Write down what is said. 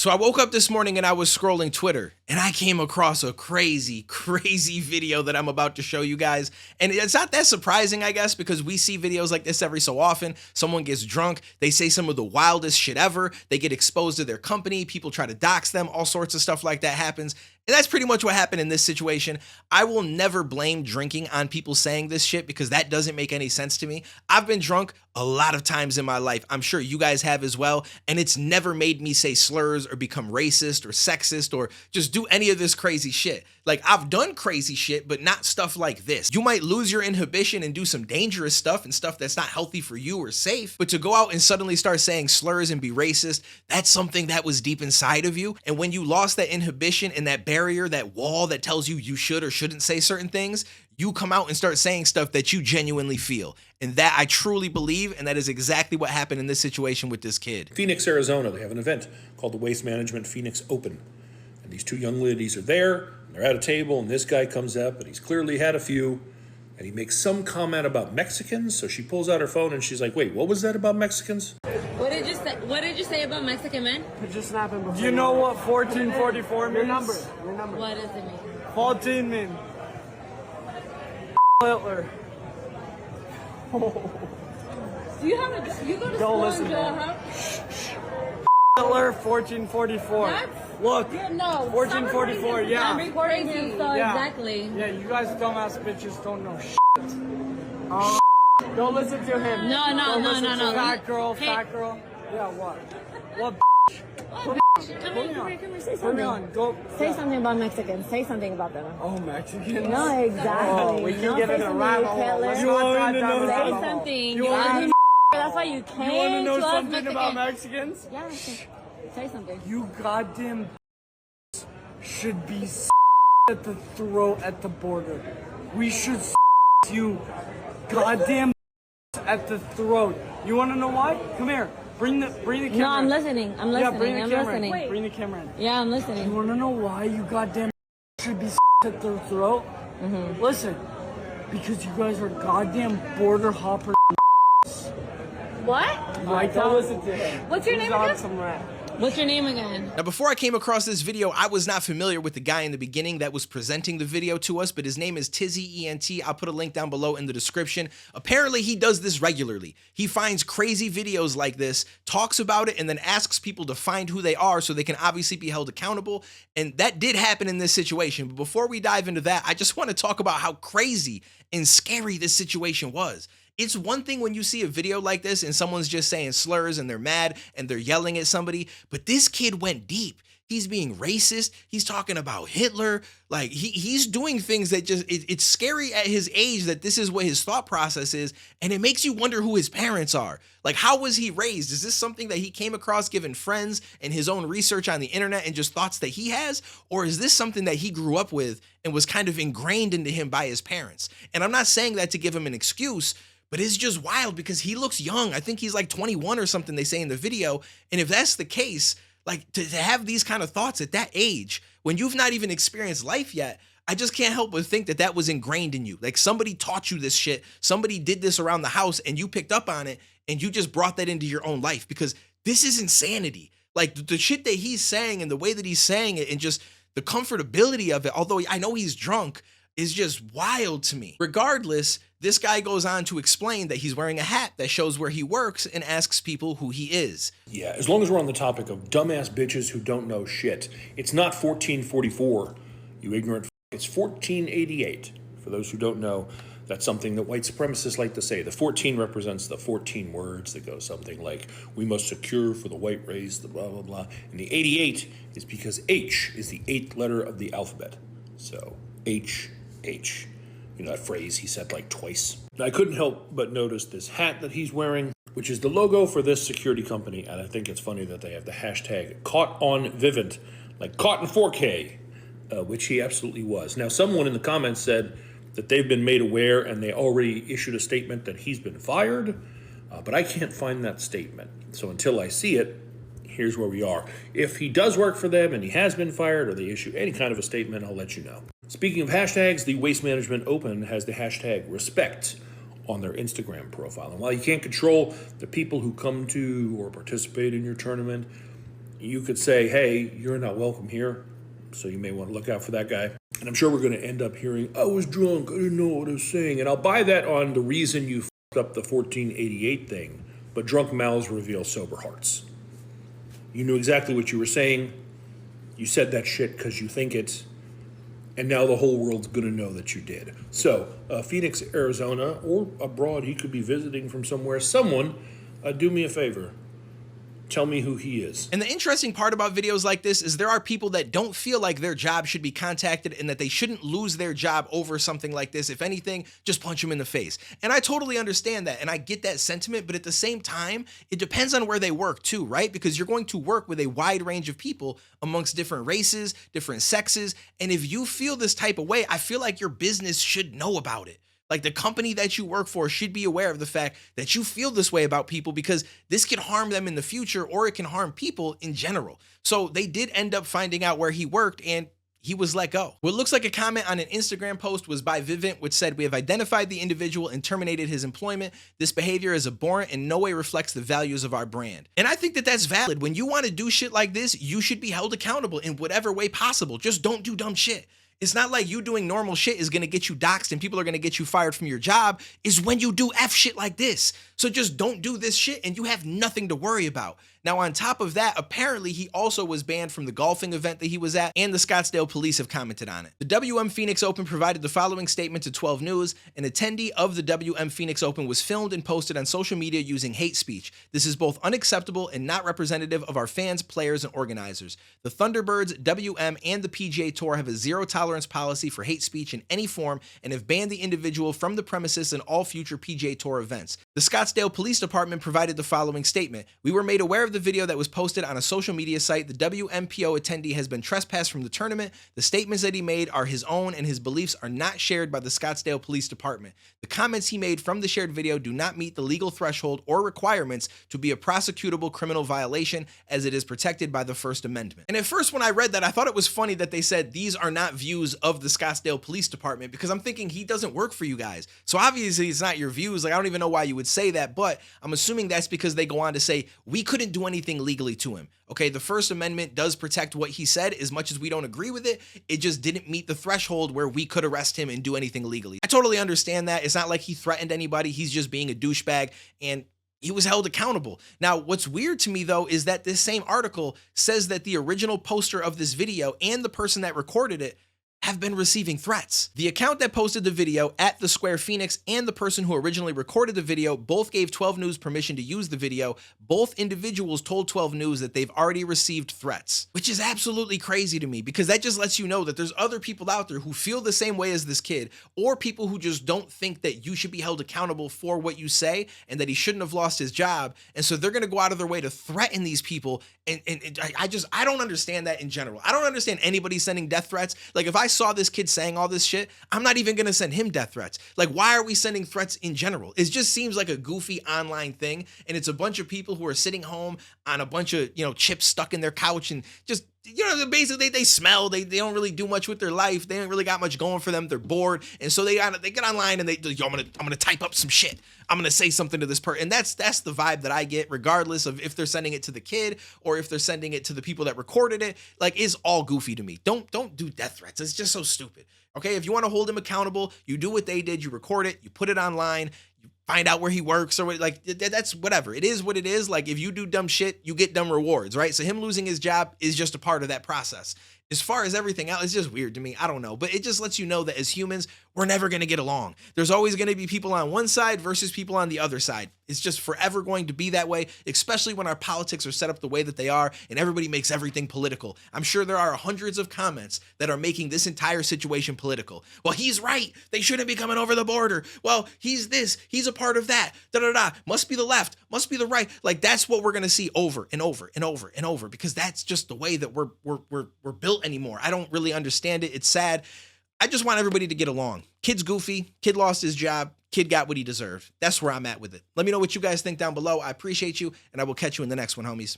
So I woke up this morning and I was scrolling Twitter and I came across a crazy video that I'm about to show you guys. And it's not that surprising, I guess, because we see videos like this every so often. Someone gets drunk, they say some of the wildest shit ever, they get exposed to their company, people try to dox them, all sorts of stuff like that happens. And that's pretty much what happened in this situation. I will never blame drinking on people saying this shit because that doesn't make any sense to me. I've been drunk a lot of times in my life. I'm sure you guys have as well. And it's never made me say slurs or become racist or sexist or just do any of this crazy shit. Like, I've done crazy shit, but not stuff like this. You might lose your inhibition and do some dangerous stuff and stuff that's not healthy for you or safe. But to go out and suddenly start saying slurs and be racist, that's something that was deep inside of you. And when you lost that inhibition and that barrier, that wall that tells you should or shouldn't say certain things, you come out and start saying stuff that you genuinely feel. And that I truly believe, and that is exactly what happened in this situation with this kid. Phoenix, Arizona, they have an event called the Waste Management Phoenix Open. And these two young ladies are there, and they're at a table, and this guy comes up, and he's clearly had a few, and he makes some comment about Mexicans, so she pulls out her phone, and she's like, wait, what was that about Mexicans? What did you say about Mexican men? Just snapping before. Do you know what 1444 means? Your number. What does it mean? 14 means Hitler. Do you have a? You go to Don't school listen, in man. Jail, Hitler 1444. Look, Yeah, no. 1444, yeah. I'm recording him, so Yeah. exactly. Yeah, you guys dumbass bitches don't know shit. Don't listen to him. No. Fat girl. Hey. Yeah, what? What Come here, say Put me something. on. Go. Say something about Mexicans. Say something about them. Oh, Mexicans. No, exactly. Oh, we can get in a rabbit hole. Let's You not want dive to down the Say rabbit hole. something. You You want are to That's why you came You want to know to us something about Mexicans. Mexicans? Yeah, say something. You goddamn should be at the throat at the border. We should you goddamn at the throat. You want to know why? Come here. Bring the camera. No, I'm listening. I'm listening. Yeah, bring the I'm camera. listening. Bring the camera in. Yeah, I'm You listening. want to know why you goddamn should be at the throat? Listen, because you guys are goddamn border hopper. What? Right, don't listen to him. What's your He's name on again? some rap. What's your name again? Now, before I came across this video, I was not familiar with the guy in the beginning that was presenting the video to us, but his name is Tizzy ENT. I'll put a link down below in the description. Apparently, he does this regularly. He finds crazy videos like this, talks about it, and then asks people to find who they are so they can obviously be held accountable. And that did happen in this situation. But before we dive into that, I just want to talk about how crazy and scary this situation was. It's one thing when you see a video like this and someone's just saying slurs and they're mad and they're yelling at somebody, but this kid went deep. He's being racist. He's talking about Hitler. Like he's doing things that just, it's scary at his age that this is what his thought process is. And it makes you wonder who his parents are. Like, how was he raised? Is this something that he came across given friends and his own research on the internet and just thoughts that he has? Or is this something that he grew up with and was kind of ingrained into him by his parents? And I'm not saying that to give him an excuse, but it's just wild because he looks young. I think he's like 21 or something, they say in the video. And if that's the case, like to have these kind of thoughts at that age, when you've not even experienced life yet, I just can't help but think that that was ingrained in you. Like somebody taught you this shit. Somebody did this around the house and you picked up on it and you just brought that into your own life because this is insanity. Like the shit that he's saying and the way that he's saying it and just the comfortability of it, although I know he's drunk, is just wild to me. Regardless, this guy goes on to explain that he's wearing a hat that shows where he works and asks people who he is. Yeah, as long as we're on the topic of dumbass bitches who don't know shit, it's not 1444, you ignorant f***. It's 1488. For those who don't know, that's something that white supremacists like to say. The 14 represents the 14 words that go something like, we must secure for the white race, the blah, blah, blah. And the 88 is because H is the 8th letter of the alphabet. So, H. You know that phrase he said like twice. I couldn't help but notice this hat that he's wearing, which is the logo for this security company. And I think it's funny that they have the hashtag caught on Vivint, like caught in 4K, which he absolutely was. Now, someone in the comments said that they've been made aware and they already issued a statement that he's been fired, but I can't find that statement. So until I see it, here's where we are. If he does work for them and he has been fired or they issue any kind of a statement, I'll let you know. Speaking of hashtags, the Waste Management Open has the hashtag respect on their Instagram profile. And while you can't control the people who come to or participate in your tournament, you could say, hey, you're not welcome here, so you may want to look out for that guy. And I'm sure we're going to end up hearing, I was drunk, I didn't know what I was saying. And I'll buy that on the reason you fucked up the 1488 thing, but drunk mouths reveal sober hearts. You knew exactly what you were saying. You said that shit because you think it, and now the whole world's going to know that you did. So, Phoenix, Arizona, or abroad, he could be visiting from somewhere. Someone, do me a favor. Tell me who he is. And the interesting part about videos like this is there are people that don't feel like their job should be contacted and that they shouldn't lose their job over something like this. If anything, just punch them in the face. And I totally understand that and I get that sentiment, but at the same time, it depends on where they work too, right? Because you're going to work with a wide range of people amongst different races, different sexes. And if you feel this type of way, I feel like your business should know about it. Like the company that you work for should be aware of the fact that you feel this way about people because this can harm them in the future or it can harm people in general. So they did end up finding out where he worked and he was let go. What looks like a comment on an Instagram post was by Vivint, which said, "We have identified the individual and terminated his employment. This behavior is abhorrent and in no way reflects the values of our brand." And I think that that's valid. When you want to do shit like this, you should be held accountable in whatever way possible. Just don't do dumb shit. It's not like you doing normal shit is going to get you doxxed and people are going to get you fired from your job. Is when you do F shit like this. So just don't do this shit and you have nothing to worry about. Now, on top of that, apparently he also was banned from the golfing event that he was at, and the Scottsdale police have commented on it. The WM Phoenix Open provided the following statement to 12 News. An attendee of the WM Phoenix Open was filmed and posted on social media using hate speech. This is both unacceptable and not representative of our fans, players, and organizers. The Thunderbirds, WM, and the PGA Tour have a zero tolerance policy for hate speech in any form and have banned the individual from the premises in all future PGA Tour events. The Scottsdale Police Department provided the following statement. We were made aware of the video that was posted on a social media site. The WMPO attendee has been trespassed from the tournament. The statements that he made are his own and his beliefs are not shared by the Scottsdale Police Department. The comments he made from the shared video do not meet the legal threshold or requirements to be a prosecutable criminal violation as it is protected by the First Amendment. And at first when I read that, I thought it was funny that they said these are not views of the Scottsdale Police Department because I'm thinking he doesn't work for you guys. So obviously it's not your views. Like I don't even know why you would say that, but I'm assuming that's because they go on to say we couldn't do anything legally to him. Okay, the First Amendment does protect what he said as much as we don't agree with it. It just didn't meet the threshold where we could arrest him and do anything legally. I totally understand that. It's not like he threatened anybody. He's just being a douchebag and he was held accountable. Now, what's weird to me though is that this same article says that the original poster of this video and the person that recorded it have been receiving threats. The account that posted the video at the Square Phoenix and the person who originally recorded the video both gave 12 News permission to use the video. Both individuals told 12 News that they've already received threats, which is absolutely crazy to me because that just lets you know that there's other people out there who feel the same way as this kid or people who just don't think that you should be held accountable for what you say and that he shouldn't have lost his job. And so they're going to go out of their way to threaten these people. And I don't understand that in general. I don't understand anybody sending death threats. Like if I saw this kid saying all this shit, I'm not even going to send him death threats. Like, why are we sending threats in general? It just seems like a goofy online thing. And it's a bunch of people who are sitting home on a bunch of, chips stuck in their couch and just, basically they smell, they don't really do much with their life. They ain't really got much going for them. They're bored. And so they get online and I'm going to type up some shit. I'm going to say something to this person. And that's the vibe that I get, regardless of if they're sending it to the kid or if they're sending it to the people that recorded it. Like, it's all goofy to me. Don't do death threats. It's just so stupid. Okay, if you want to hold him accountable, you do what they did. You record it, you put it online, you find out where he works or like that's whatever. It is what it is. Like if you do dumb shit, you get dumb rewards, right? So him losing his job is just a part of that process. As far as everything else, it's just weird to me. I don't know, but it just lets you know that as humans, we're never going to get along. There's always going to be people on one side versus people on the other side. It's just forever going to be that way, especially when our politics are set up the way that they are and everybody makes everything political. I'm sure there are hundreds of comments that are making this entire situation political. Well, he's right. They shouldn't be coming over the border. Well, he's this. He's a part of that. Da-da-da. Must be the left. Must be the right. Like that's what we're going to see over and over and over and over because that's just the way that we're built anymore. I don't really understand it. It's sad. I just want everybody to get along. Kid's goofy. Kid lost his job. Kid got what he deserved. That's where I'm at with it. Let me know what you guys think down below. I appreciate you, and I will catch you in the next one, homies.